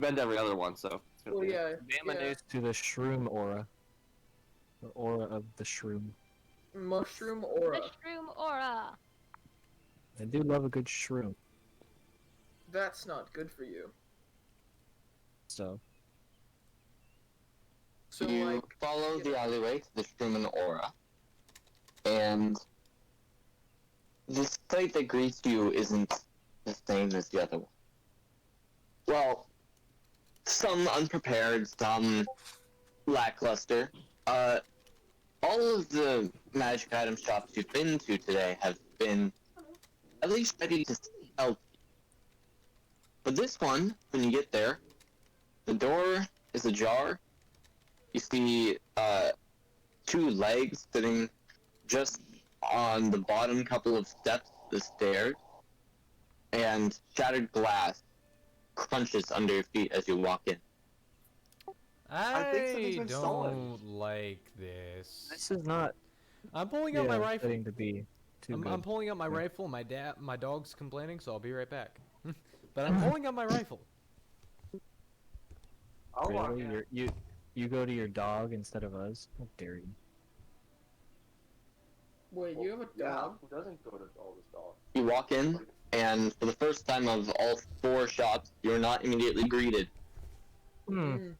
bend every other one, so. It's gonna Well, be- yeah. It emanates to the shroom aura. The aura of the shroom. Mushroom aura. Mushroom aura. I do love a good shroom. That's not good for you. So, So, you like, follow the alleyway to the Struman Aura, and the sight that greets you isn't the same as the other one. Well, some unprepared, some lackluster. All of the magic item shops you've been to today have been at least ready to help you. But this one, when you get there, the door is ajar. You see two legs sitting just on the bottom couple of steps of the stairs, and shattered glass crunches under your feet as you walk in. I think something's I been stolen. don't like this. this is not I'm pulling out my rifle. getting to be too good. I'm pulling out my rifle. My dog's complaining, so I'll be right back. But I'm pulling out my rifle. I'll walk Really? in. You go to your dog instead of us? How dare you? wait, you have a Yeah, dog? who doesn't go to all this dog? You walk in, and for the first time of all four shops, you're not immediately greeted. Mm,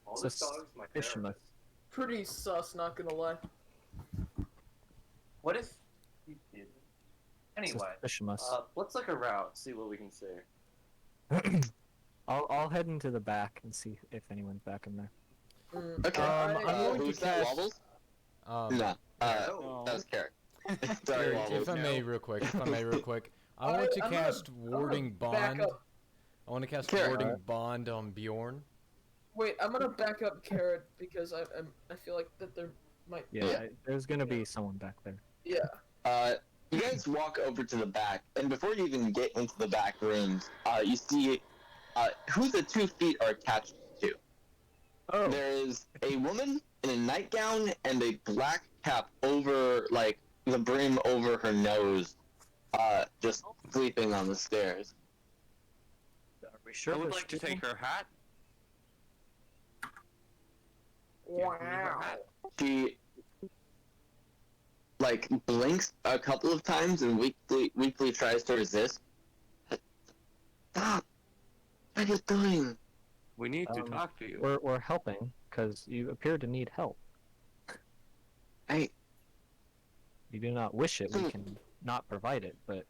All So this dog's my suspicious. therapist. pretty sus, not gonna lie. What if he did? Anyway, Suspicious. let's look around, see what we can see. I'll head into the back and see if anyone's back in there. Mm, Okay, I'm going to who's that, cast- Wobbles? Um, No, No. that was Carrot. Sorry, If Wobbles. I may, real quick. I want to I'm cast gonna- I'm gonna Warding back Bond. up. I want to cast Carrot. Warding Bond on Bjorn. Wait, I'm gonna back up Carrot because I feel like that there might. Yeah, there's gonna be someone back there. Yeah. You guys walk over to the back, and before you even get into the back rooms, you see who the 2 feet are attached to. Oh, There is a woman in a nightgown and a black cap over, like, the brim over her nose, just sleeping on the stairs. are we sure? I would there's like to people? take her hat. Wow. She, like, blinks a couple of times and weakly tries to resist. Stop! What are you doing? We need to Um, talk to you. We're helping because you appear to need help. Hey, You do not wish it. We can not provide it, but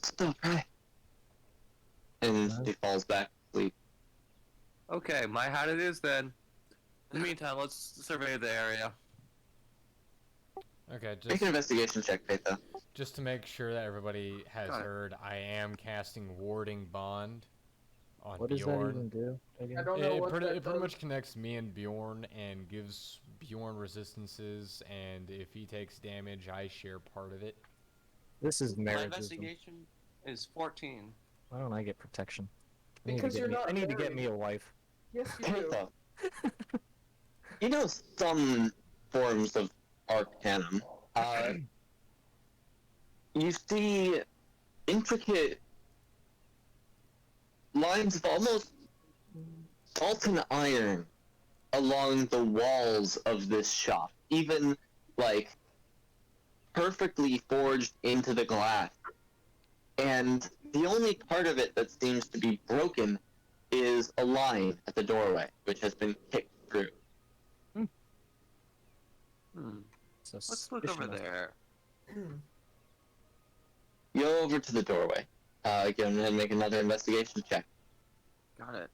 stop, right? And she falls back asleep. Okay, my hat it is then. In the meantime, let's survey the area. Okay, Make an investigation check, Peita. just to make sure that everybody has Got it. heard, I am casting Warding Bond on what does that Bjorn. even do? Again? I don't know It what pretty, that it pretty does. much connects me and Bjorn and gives Bjorn resistances, and if he takes damage, I share part of it. This is My marriage. investigation is 14. Why don't I get protection? Because you're not I need to get married. me a wife. Yes, you do. Peita. You know some forms of arcanum. You see intricate lines of almost salt and iron along the walls of this shop, even like perfectly forged into the glass. And the only part of it that seems to be broken is a line at the doorway, which has been kicked through. Let's look over there. You go over to the doorway. Go ahead and make another investigation check. Got it.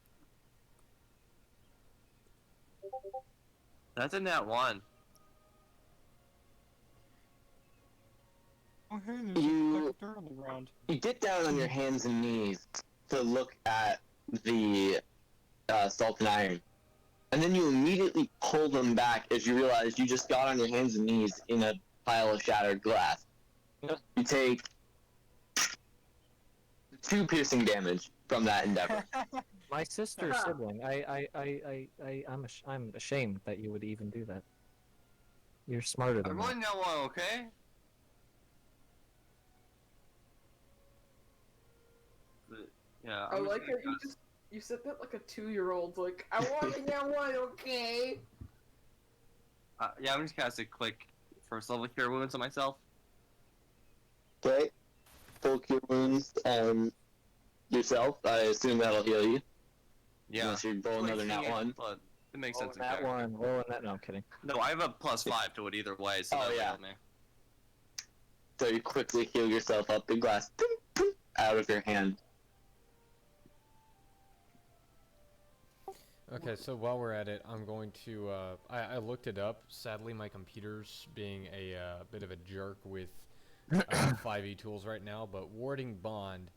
That's a nat 1. Oh, hey, there's You- like dirt on the ground. You get down on your hands and knees to look at the salt and iron. And then you immediately pull them back as you realize you just got on your hands and knees in a pile of shattered glass. You take 2 piercing damage from that endeavor. My sister sibling. I'm ashamed that you would even do that. You're smarter than I'm that. rolling that one, okay? Yeah. I I'm like gonna how you said that like a 2-year-old. Like, I want that one, okay? Yeah, I'm just casting click first level cure wounds on myself. Okay. Full cure wounds on yourself. I assume that'll heal you. Yeah. Unless you roll another nat one. But it makes Roll sense. in that character. one. Roll that. No, I'm kidding. No, I have a +5 to it either way. So Oh, that'll yeah. help me. So you quickly heal yourself up. The glass out of your hand. Okay, so while we're at it, I'm going to, I looked it up. Sadly, my computer's being a bit of a jerk with 5e tools right now, but Warding Bond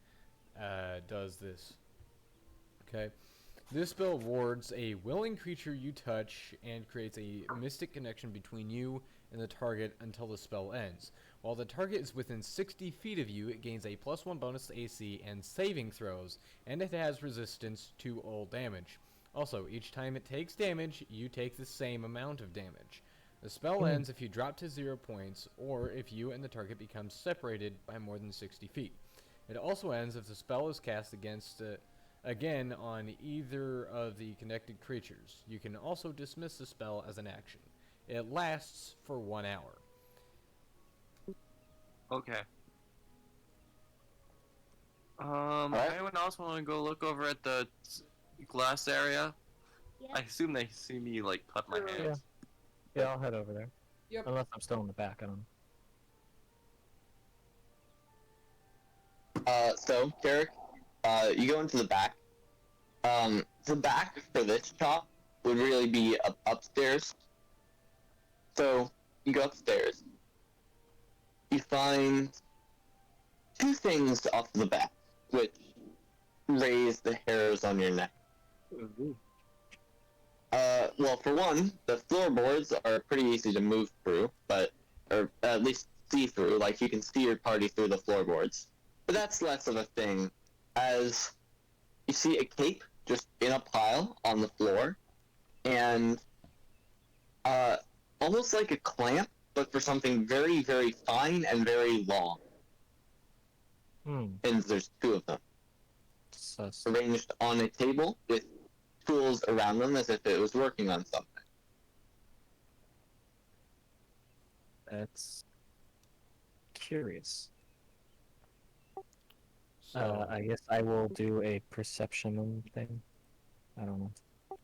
does this. Okay. This spell wards a willing creature you touch and creates a mystic connection between you and the target until the spell ends. While the target is within 60 feet of you, it gains a +1 bonus to AC and saving throws, and it has resistance to all damage. Also, each time it takes damage, you take the same amount of damage. The spell ends if you drop to 0 points, or if you and the target become separated by more than 60 feet. It also ends if the spell is cast again on either of the connected creatures. You can also dismiss the spell as an action. It lasts for 1 hour. Okay. Alright. Anyone else want to go look over at the glass area? Yeah. I assume they see me like cut my Yeah. hands. Yeah, I'll head over there. Yep. Unless I'm still in the back. I don't know. So, Derek, you go into the back. The back for this shop would really be upstairs. So, you go upstairs. You find two things off the back, which raise the hairs on your neck. Well, for one, the floorboards are pretty easy to move through, or at least see through, like you can see your party through the floorboards. But that's less of a thing, as you see a cape just in a pile on the floor, and, almost like a clamp, but for something very, very fine and very long. And there's two of them, Sus. arranged on a table with tools around them as if it was working on something. That's curious. So, I guess I will do a perception thing. I don't know.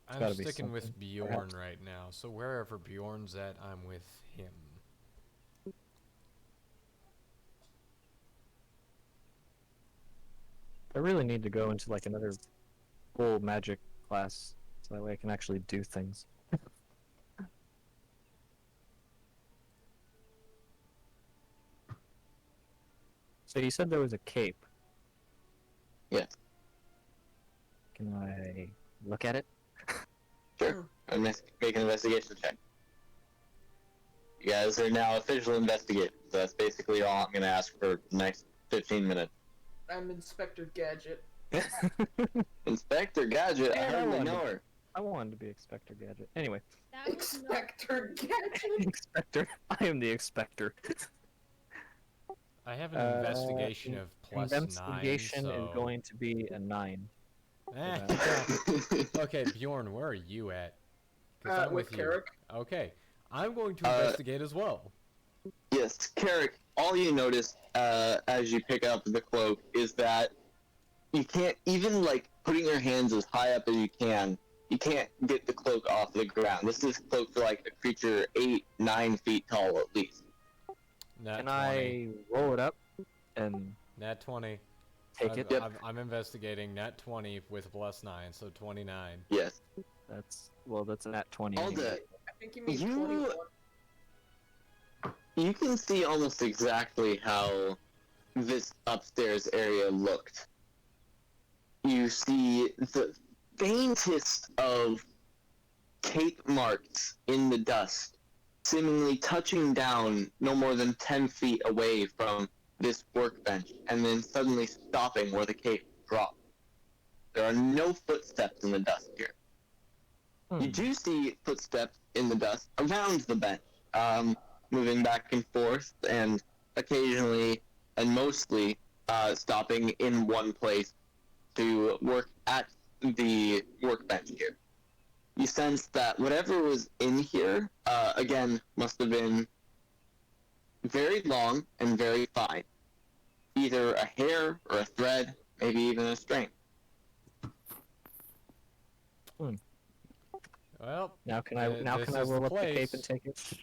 I'm gotta be sticking with something, Bjorn perhaps. right now. So wherever Bjorn's at, I'm with him. I really need to go into like another full magic class so that way I can actually do things. So you said there was a cape. Yeah. Can I look at it? Sure. I'm gonna make an investigation check. You guys are now official investigators. So that's basically all I'm gonna ask for the next 15 minutes. I'm Inspector Gadget. Inspector Gadget, I Yeah, I hardly wanted know to- her. I wanted to be Inspector Gadget. Anyway, That was not Inspector Gadget. Inspector. I am the Inspector. I have an investigation of +9. Investigation so... is going to be a 9. Eh, okay, Bjorn, where are you at? 'Cause I'm With you. Carrick. Okay, I'm going to Uh, investigate as well. Yes, Carrick, all you notice as you pick up the cloak is that you can't, even like putting your hands as high up as you can't get the cloak off the ground. This is cloak for like a creature 8-9 feet tall at least. Nat Can 20. I roll it up and Nat 20. take I'm, it? Yep. I'm investigating investigating Nat 20 with +9, so 29. Yes. That's a nat 20. All anyway. the I think you mean You- 21. You can see almost exactly how this upstairs area looked. You see the faintest of cape marks in the dust, seemingly touching down no more than 10 feet away from this workbench, and then suddenly stopping where the cape dropped. There are no footsteps in the dust here. You do see footsteps in the dust around the bench, moving back and forth, and occasionally, and mostly, stopping in one place, to work at the workbench here. You sense that whatever was in here, again, must have been very long and very fine. Either a hair or a thread, maybe even a string. Well, Now can I Th- now this can I is the roll up the cape place. and take it?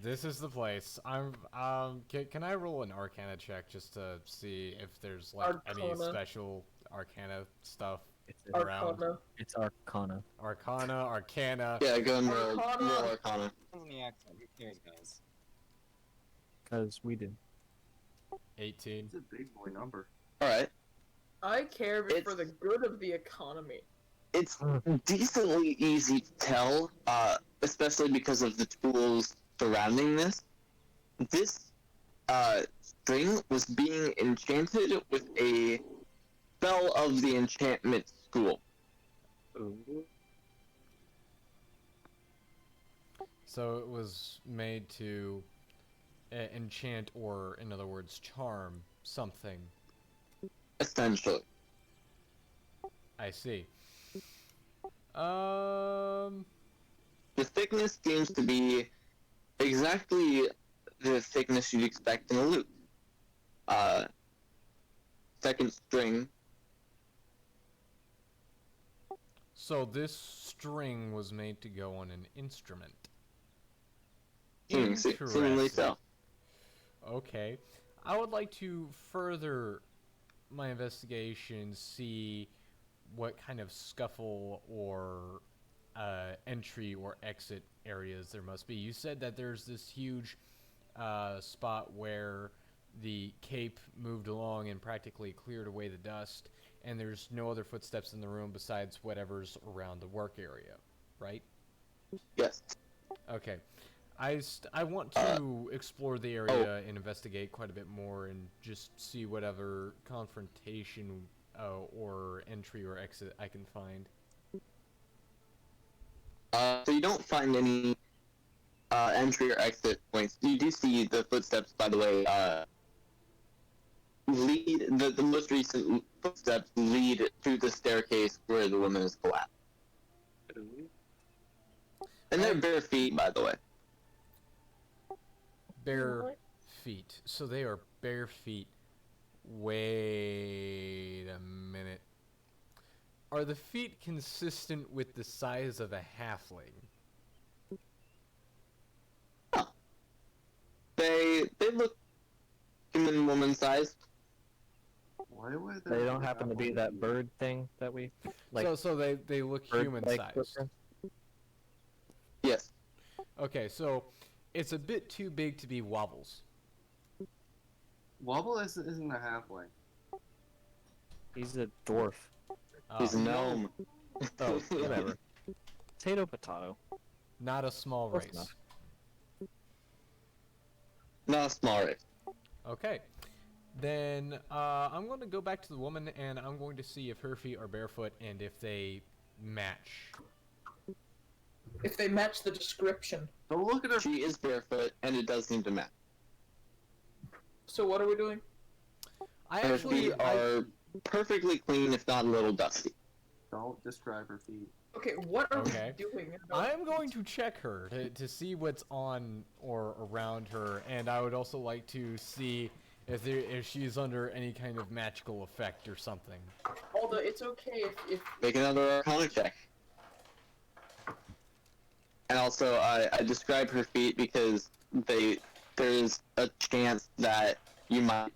this is the place. Can I roll an Arcana check just to see if there's like any Arcana. special Arcana stuff It's, around? Arcana. it's Arcana. Arcana. Yeah, go and roll Arcana. Arcana. On the accent, who cares, guys? Because we did. 18. It's a big boy number. Alright. I care for It's- the good of the economy. It's decently easy to tell, especially because of the tools surrounding this. This string was being enchanted with a spell of the enchantment school. So it was made to enchant, or in other words, charm something. Essentially. I see. The thickness seems to be exactly the thickness you'd expect in a lute. Second string. So this string was made to go on an instrument. Seemingly so. Okay. I would like to further my investigation, see what kind of scuffle or entry or exit areas there must be. You said that there's this huge spot where the cape moved along and practically cleared away the dust, and there's no other footsteps in the room besides whatever's around the work area, right? Yes. Okay. I want to explore the area and investigate quite a bit more and just see whatever confrontation or entry or exit I can find. So you don't find any entry or exit points. You do see the footsteps, by the way, lead, the most recent footsteps lead to the staircase where the woman is collapsed. And they're bare feet, by the way. Bare feet. So they are bare feet. Wait a minute. Are the feet consistent with the size of a halfling? They look human woman sized. Why would They don't happen to be that bird thing that we like. So they look bird human like sized. footprints? Yes. Okay, so it's a bit too big to be Wobbles. Wobble isn't a halfling. He's a dwarf. He's a gnome. Oh, whatever. Potato. Not a small Close race. enough. Not a small race. Okay. Then I'm going to go back to the woman and I'm going to see if her feet are barefoot and if they match. If they match the description. Don't look at her. She is barefoot, and it does seem to match. So what are we doing? I Her actually feet are perfectly clean, if not a little dusty. Don't describe her feet. Okay, what are Okay. we doing? I'm going to check her to see what's on or around her, and I would also like to see if she's under any kind of magical effect or something. Although it's okay if Make another Arcana check. And also, I describe her feet because there's a chance that you might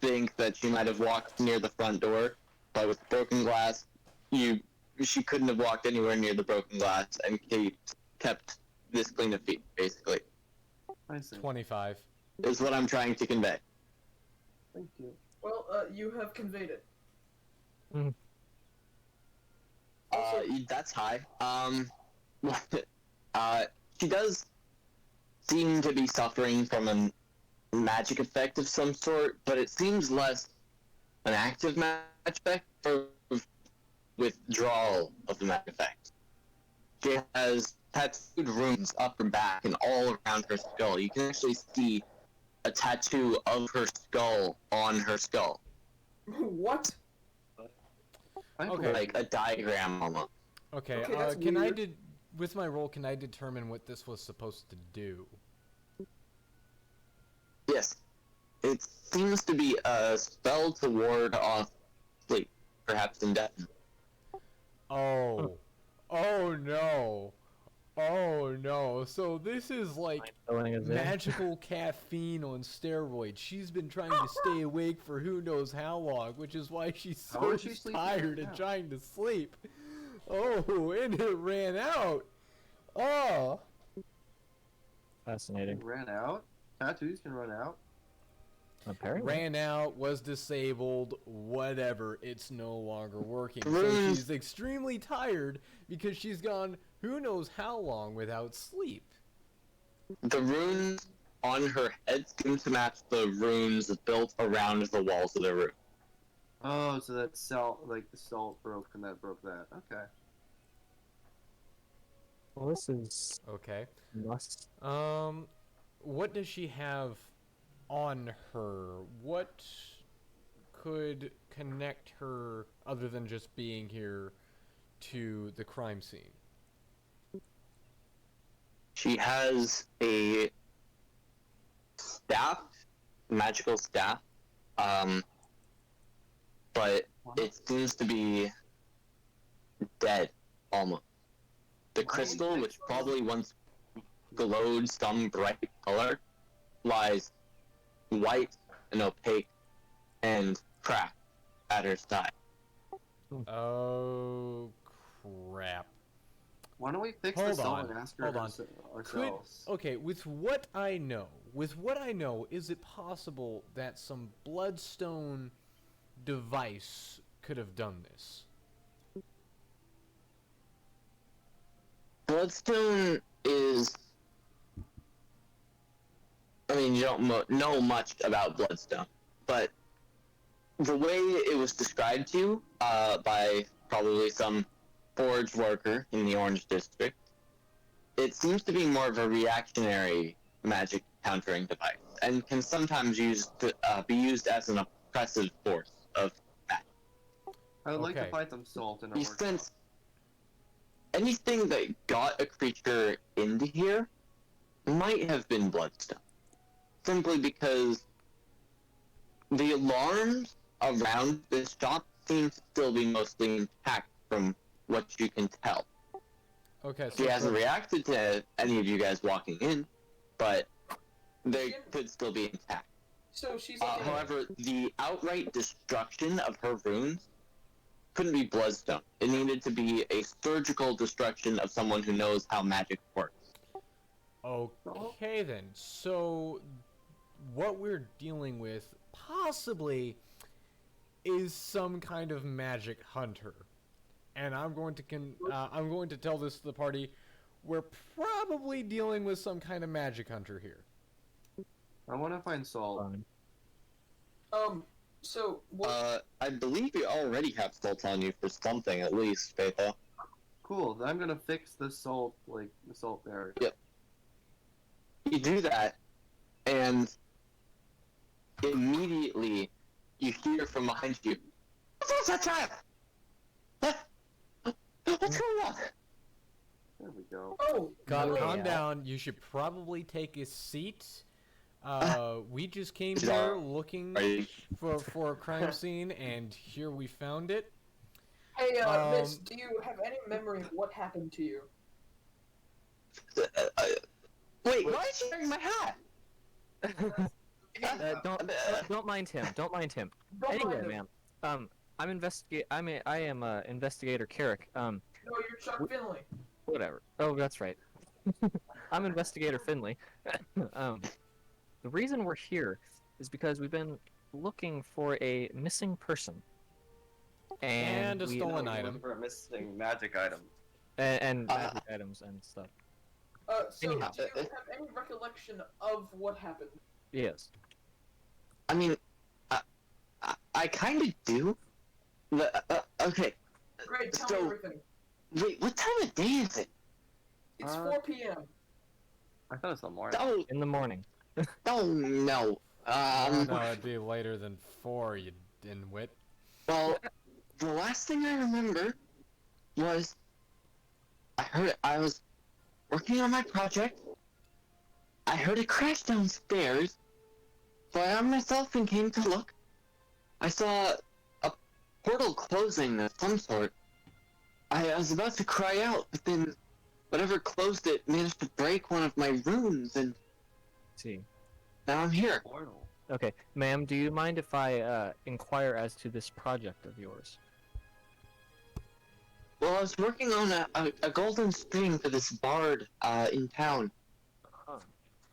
think that she might have walked near the front door, but with broken glass, she couldn't have walked anywhere near the broken glass and kept this clean of feet, basically, I see. 25. is what I'm trying to convey. Thank you. well, you have conveyed it. That's high. She does seem to be suffering from a magic effect of some sort, but it seems less an active magic effect or withdrawal of the magic effect. She has tattooed runes up her back and all around her skull. You can actually see a tattoo of her skull on her skull. What? I Okay. believe like a diagram almost. Okay, Okay, that's can I weird. with my roll, can I determine what this was supposed to do? Yes, it seems to be a spell to ward off sleep, perhaps indefinitely. Oh. Oh no. Oh no. So this is like Filling us in. magical caffeine on steroids. She's been trying to stay awake for who knows how long, which is why she's How so is she sleeping tired right and now? trying to sleep. Oh, and it ran out. Oh. Fascinating. ran out. Tattoos can run out. Apparently. Ran out, was disabled, whatever, it's no longer working. So Runes. she's extremely tired because she's gone who knows how long without sleep. The runes on her head seem to match the runes built around the walls of the room. Oh, so that salt, like the salt broke and that broke that. Okay. Well, this is Okay. must. What does she have on her? What could connect her other than just being here to the crime scene? She has a staff, magical staff, but it seems to be dead almost. The Why crystal, is it which so- probably once glowed some bright color, lies white and opaque and cracked at her side. Oh crap. Why don't we fix Hold the salt on, and ask her hold on. ourselves? Okay, with what I know, is it possible that some bloodstone device could have done this? Bloodstone is. I mean, you don't know much about Bloodstone, but the way it was described to you by probably some forge worker in the Orange District, it seems to be more of a reactionary magic countering device, and can sometimes be used as an oppressive force of magic. I would like Okay. to find some salt in a You workshop. sense anything that got a creature into here might have been Bloodstone. Simply because the alarms around this shop seem to still be mostly intact from what you can tell. Okay, She so hasn't reacted to any of you guys walking in, but they could still be intact. So she's like, However, the outright destruction of her runes couldn't be Bloodstone. It needed to be a surgical destruction of someone who knows how magic works. okay then. So what we're dealing with possibly is some kind of magic hunter. And I'm going to tell this to the party. We're probably dealing with some kind of magic hunter here. I want to find salt. so what? I believe you already have salt on you for something, at least, Faitha. Cool. Then I'm gonna fix the salt, like the salt barrier. You do that, and immediately you hear from behind you, "What's that child? What's going on?" There we go. Oh, God, really? calm down. You should probably take a seat. We just came Sorry. here looking Are you? for a crime scene, and here we found it. Hey, Miss, do you have any memory of what happened to you? Wait, why is she wearing my hat? Don't mind him. Don't mind him. Don't Anyway, mind him. ma'am. I am investigator Carrick. No, you're Chuck Finley. Whatever. Oh, that's right. I'm investigator Finley. The reason we're here is because we've been looking for a missing person. And a we- stolen We're item. looking for a missing magic item. and magic items and stuff. So Anyhow, do you have any recollection of what happened? Yes. I mean, I kind of do. Okay, Great, tell So- me everything. wait, what time of day is it? It's 4 p.m. I thought it was the morning. Oh, In the morning. oh no. Oh, no, it'd be later than 4, you dimwit. Well, the last thing I remember was I was working on my project. I heard a crash downstairs, so I armed myself and came to look. I saw a portal closing of some sort. I was about to cry out, but then whatever closed it managed to break one of my runes, and see. now I'm here. Portal. Okay, ma'am, do you mind if I inquire as to this project of yours? Well, I was working on a golden string for this bard in town.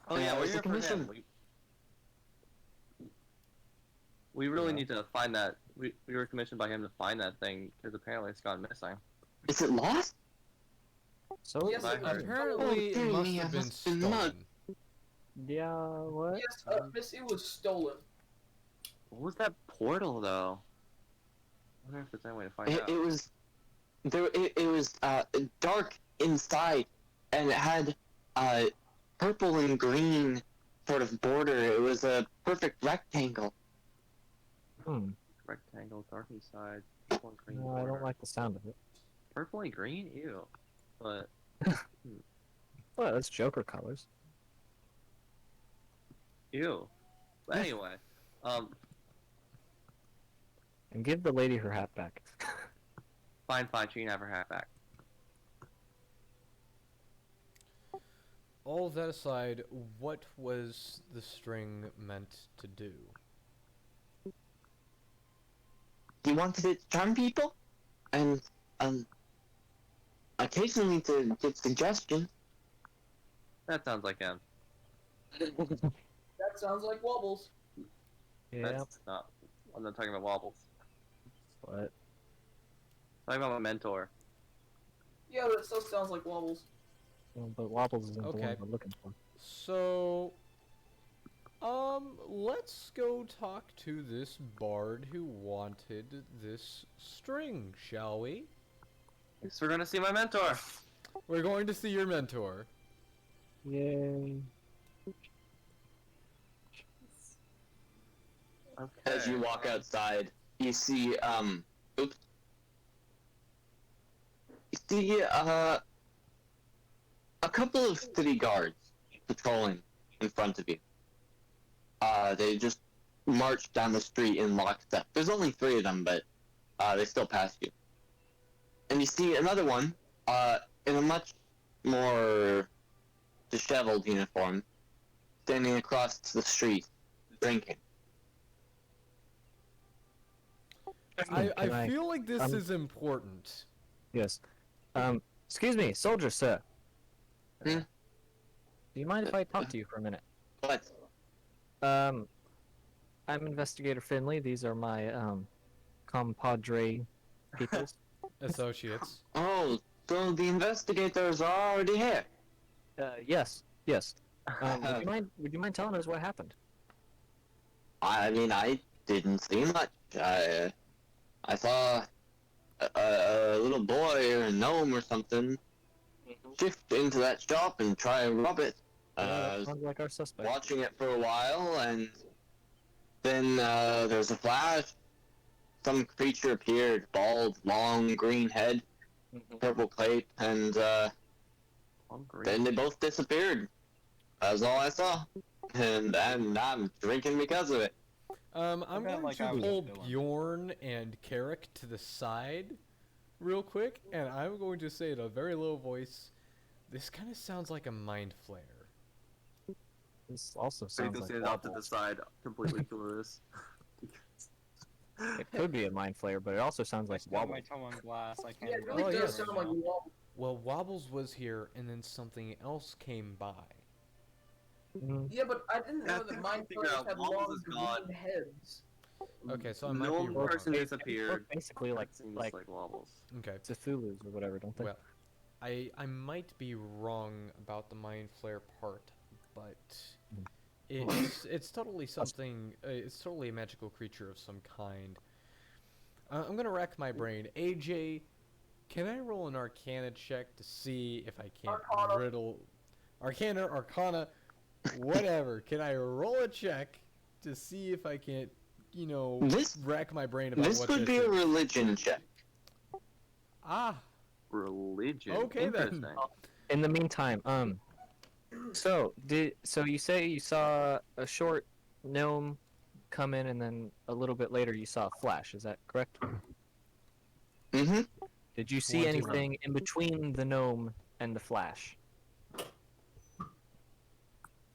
Oh Yeah, yeah, I we're was here looking for for him. some- We really Yeah. need to find that. We were commissioned by him to find that thing because apparently it's gone missing. Is it lost? So Yes, I it was heard. Apparently, it dang must me, I have been must have been mugged. stolen. yeah, what? Yes, Miss, it was stolen. What was that portal though? I wonder if there's any way to find out. It was there. It was dark inside, and it had purple and green sort of border. It was a perfect rectangle. Rectangle, dark inside, purple and green. No, I don't border. like the sound of it. Purple and green. Ew. But Well, that's Joker colors. ew. But anyway, And give the lady her hat back. fine. She can have her hat back. All of that aside, what was the string meant to do? He wanted it to charm people, and occasionally to get suggestions. That sounds like him. That sounds like Wobbles. Yeah, That's not. I'm not talking about wobbles. but I'm talking about my mentor. Yeah, but it still sounds like Wobbles. Wobbles isn't the Okay. one we're looking for. So, let's go talk to this bard who wanted this string, shall we? Guess we're gonna see my mentor. We're going to see your mentor. Yay. Okay. As you walk outside, you see oops. You see a couple of city guards patrolling in front of you. They just march down the street in lockstep. There's only 3 of them, but they still pass you. And you see another one in a much more disheveled uniform standing across the street drinking. I Can I- feel like this um, is important. Yes. Excuse me, soldier, sir. Hmm? Do you mind if I talk to you for a minute? But I'm Investigator Finley. These are my, compadre peoples. Associates. oh, so the investigators are already here. Yes. Would you mind telling us what happened? I mean, I didn't see much. I saw a little boy or a gnome or something shift into that shop and try and rob it. Yeah, I that was sounds like our suspect. watching it for a while, and then there's a flash. Some creature appeared, bald, long, green head, purple plate, and Hungry. then they both disappeared. That's all I saw. And I'm drinking because of it. I'm felt going like to I was a pull villain. Bjorn and Carrick to the side real quick, and I'm going to say in a very low voice, this kind of sounds like a mind flare. This also So you sounds can like stand off to the Wobbles. side, completely clueless. It could be a mind flare, but it also sounds like I still have my Wobbles. toe on glass. I can't. Yeah, it even really Oh, does yeah. sound like Wobbles. Well, Wobbles was here, and then something else came by. Mhm. Yeah, but I didn't Yeah, I know that think mind figure flayers out had Wobbles long is gone. green heads. Okay, so I might be no wrong. person They disappeared. look basically like That seems like like wobbles. Okay. Cthulhu's or whatever, don't they? Well, I might be wrong about the mind flare part, but it's totally something. It's totally a magical creature of some kind. I'm gonna rack my brain. AJ, can I roll an Arcana check to see if I can't Arcana. riddle Arcana, whatever? Can I roll a check to see if I can't you know, This- rack my brain about This what would this be a is. religion check. Ah, Religion. Okay, then. Interesting. In the meantime, so you say you saw a short gnome come in, and then a little bit later you saw a flash. Is that correct? Mm-hmm. Did you see 1, 2, 1. anything in between the gnome and the flash?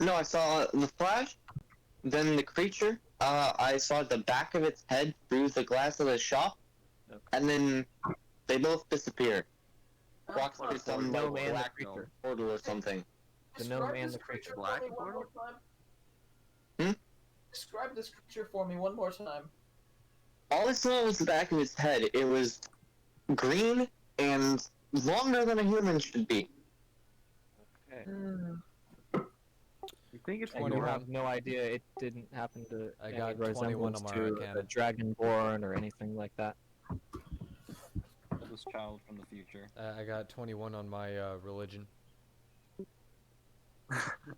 No, I saw the flash, then the creature. I saw the back of its head through the glass of the shop, Okay. and then they both disappeared. Walked Uh, through some gnome like and the black creature. portal or something. The gnome describe and this the creature. for Black me one portal? more time. Hmm? Describe this creature for me one more time. All I saw was the back of its head. It was green and longer than a human should be. Okay. You think it's And you 21. have no idea it didn't happen to I any got 21 resemblance on my to Arcana. a dragonborn or anything like that. Oldest child from the future. I got 21 on my religion.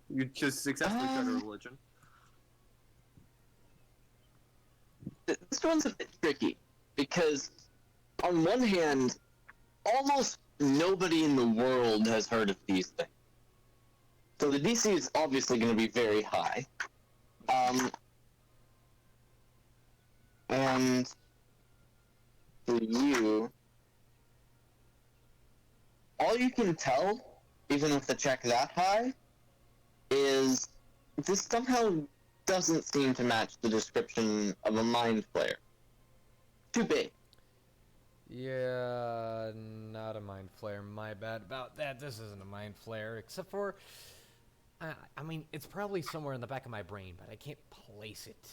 You just successfully tried a religion. This one's a bit tricky because, on one hand, almost nobody in the world has heard of these things. So the DC is obviously going to be very high. And for you, all you can tell, even with the check that high, is this somehow doesn't seem to match the description of a mind flayer. Too big. Yeah, not a mind flare. My bad about that. This isn't a mind flare, except for, I mean, it's probably somewhere in the back of my brain, but I can't place it.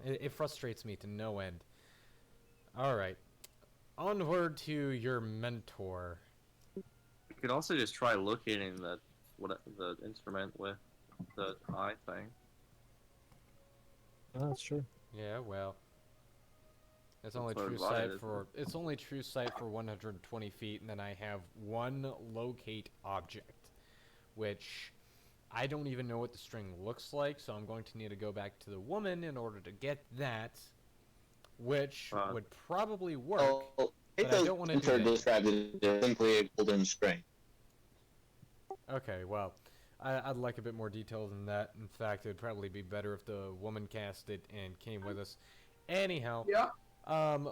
It frustrates me to no end. All right, onward to your mentor. You could also just try looking in the instrument with the eye thing. Oh, that's true. Yeah, well, it's only That's what true I sight did. for 120 feet, and then I have one locate object, which I don't even know what the string looks like, so I'm going to need to go back to the woman in order to get that, which would probably work. Well, but I don't wanna do that. described it as simply a golden string. Okay, well, I'd like a bit more detail than that. In fact, it'd probably be better if the woman cast it and came with us. Anyhow, Yeah.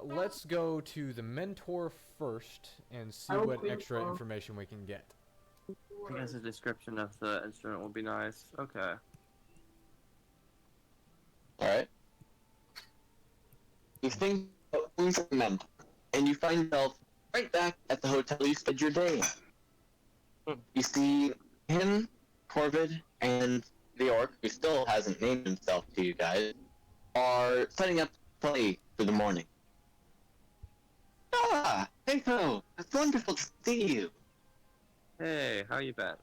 let's go to the mentor first and see I don't what think extra so. information we can get. I guess a description of the instrument would be nice. Okay. Alright? You think about who's a mentor, and you find yourself right back at the hotel you spent your day in. You see him, Corvid, and the orc, who still hasn't named himself to you guys, are setting up to play for the morning. Ah, Heiko, it's wonderful to see you. Hey, how you been?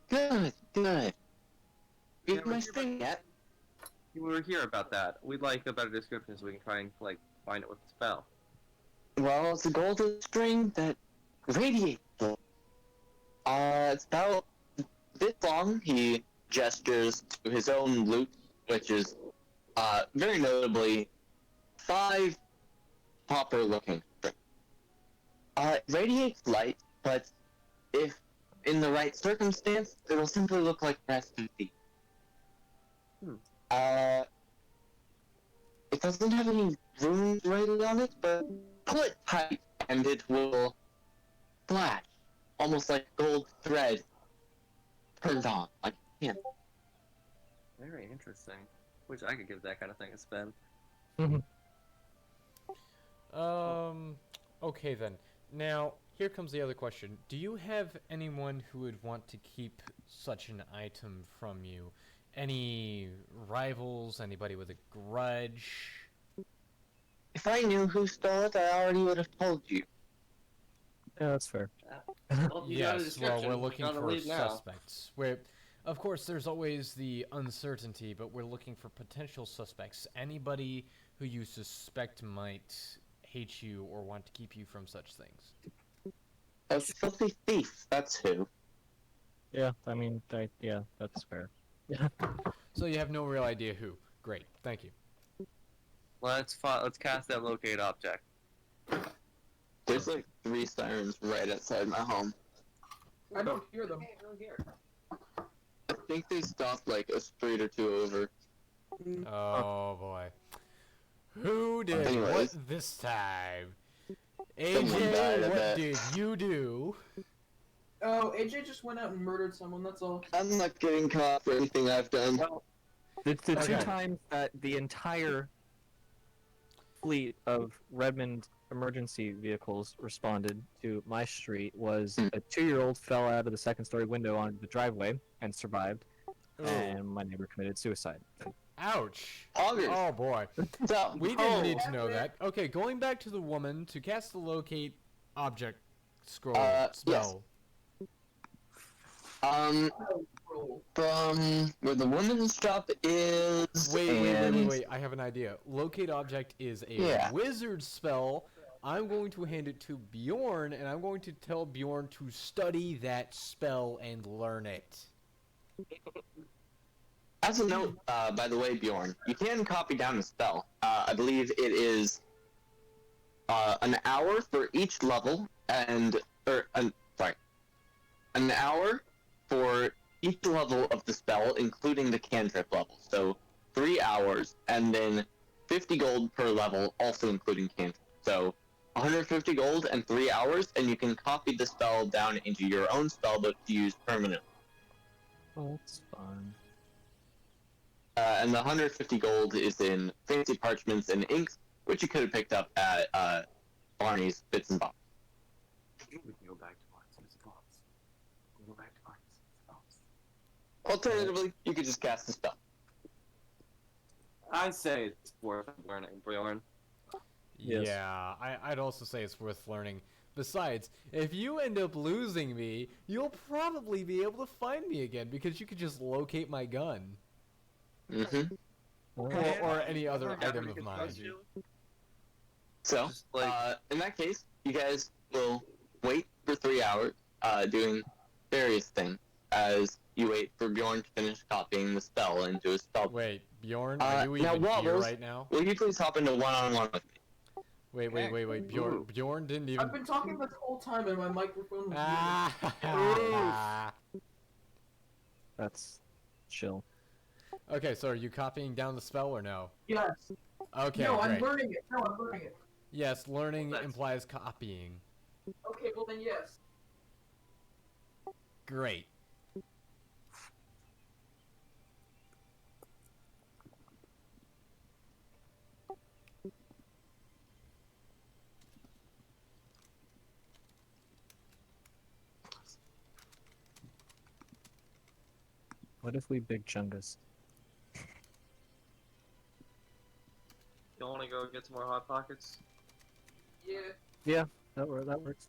Good, good. Yeah, Get we're my here string yet? We were here about that. We'd like a better description so we can try and find it with the spell. Well, it's a golden string that radiates. It's about this long. He gestures to his own lute, which is, very notably, 5 copper-looking strings. It radiates light, but if in the right circumstance, it'll simply look like rest and feet. It doesn't have any runes rated on it, but pull it tight and it will flash, almost like gold thread turned on, like a candle. Very interesting. Wish I could give that kind of thing a spin. Okay then. Now, here comes the other question. Do you have anyone who would want to keep such an item from you? Any rivals? Anybody with a grudge? If I knew who stole it, I already would have told you. Yeah, that's fair. Well, you got a Yes, well, description, we're we looking gotta for leave now. suspects. Of course, there's always the uncertainty, but we're looking for potential suspects. Anybody who you suspect might hate you or want to keep you from such things. A filthy thief, that's who. Yeah, I mean, yeah, that's fair. So you have no real idea who. Great, thank you. Let's cast that locate object. There's like 3 sirens right outside my home. I don't hear them. I think they stopped like a street or 2 over. Oh boy. Who did Anyways. what this time? Someone died, AJ, I what bet. did you do? Oh, AJ just went out and murdered someone. That's all. I'm not getting caught for anything I've done. The two Okay. times that the entire fleet of Redmond emergency vehicles responded to my street was a 2-year-old fell out of the 2nd-story window onto the driveway and survived, Ooh. and my neighbor committed suicide. Ouch. August. Oh boy. So, We didn't need to know that. Okay, going back to the woman to cast the locate object scroll Yes. spell. From where the woman's shop is. Wait. I have an idea. Locate object is a Yeah. wizard spell. I'm going to hand it to Bjorn, and I'm going to tell Bjorn to study that spell and learn it. As a note, by the way, Bjorn, you can copy down the spell. I believe it is an hour for each level, an hour for each level of the spell, including the cantrip level. So 3 hours, and then 50 gold per level, also including cantrip. So 150 gold and 3 hours, and you can copy the spell down into your own spellbook to use permanently. Oh, that's fun. And the 150 gold is in fancy parchments and inks, which you could have picked up at Barney's Bits and Bobs. We can go back to Barnes and Bobs. We can go back to Barnes and Bobs. Alternatively, you could just cast the spell. I say it's worth learning, Bjorn. Yes. Yeah, I'd also say it's worth learning. Besides, if you end up losing me, you'll probably be able to find me again because you could just locate my gun. Mm-hmm. Or any other item of mine. So, Just like- in that case, you guys will wait for 3 hours, doing various things, as you wait for Bjorn to finish copying the spell into his spell. Wait, Bjorn, are you now, even here Wobbles, right now? will you please hop into one-on-one with me? Wait, Ooh. Bjorn didn't I've even... been talking this whole time and my microphone was muted. Ah. That's chill. Okay, so are you copying down the spell or no? Yes. Okay, No, I'm great. learning it. No, I'm learning it. Yes, learning That's- implies copying. Okay, well then yes. Great. What if we big chungus? You want to go get some more Hot Pockets? Yeah. That works.